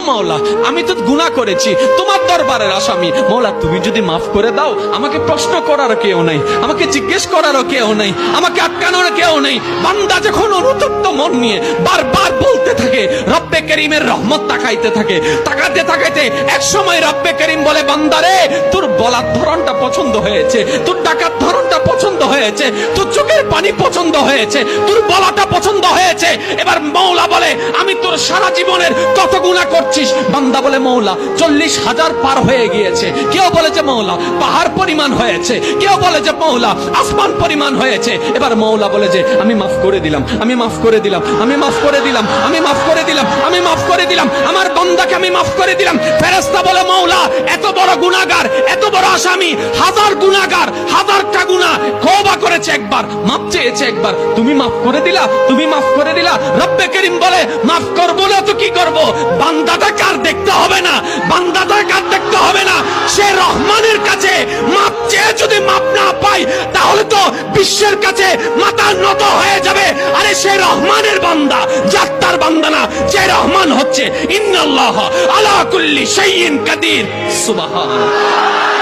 মাওলা, আমি তো গুনাহ করেছি, তোমার দরবারের আসামি। মাওলা তুমি যদি মাফ করে দাও, আমাকে প্রশ্ন করার কেউ নাই, আমাকে জিজ্ঞেস করারও কেউ নাই, আমাকে আটকানোর কেউ নেই। বান্দা যখন অনুতপ্ত মন নিয়ে বারবার বলতে থাকে, রব্বে করিমের রহমত তাকাইতে থাকে, তাকাতে তাকাইতে এক সময় রব্বে করিম বলে, বান্দারে তোর বলার ধরনটা পছন্দ হয়েছে, তোর ডাকার ধরনটা পছন্দ হয়েছে, তোর চোখের পানি পছন্দ হয়েছে, তোর বলাটা পছন্দ হয়েছে। এবার মওলা বলে, আমি তোর সারা জীবনের কত গুনাহ করছিস? বান্দা বলে, মওলা 40,000 পার হয়ে গিয়েছে। কেউ বলে যে মওলা পাহাড় পরিমাণ হয়েছে, কেউ বলে যে মওলা আসমান পরিমাণ হয়েছে। এবার মওলা বলে যে আমি মাফ করে দিলাম, আমি মাফ করে দিলাম, আমি মাফ করে দিলাম, আমি মাফ করে দিলাম, আমি মাফ করে দিলাম, আমার বান্দাকে আমি মাফ করে দিলাম। ফেরেশতা বলে, মওলা এত বড় গুনাহগার, এত বড় আসামি, হাজার গুনাহগার, হাজারটা গুনাহ তওবা করেছে একবার, মাফ চেয়েছে একবার, তুমি মাফ করে দিলা, তুমি মাফ করে দিলা। রব্বে করিম বলে, মাফ করবো না তো কি করব? বান্দাটা কার দেখতে হবে না, বান্দাটা কার দেখতে হবে না, সে রহমানের কাছে মাফ চেয়ে যদি মাফ না পাই, তাহলে তো বিশ্বের কাছে মাথা নত হয়ে যাবে। আরে সে রহমানের বান্দা, জাত্তার বান্দা না, যে রহমান হচ্ছে ইন্নাল্লাহ আলা কুল্লি শাইইন কাদির। সুবহানাল্লাহ।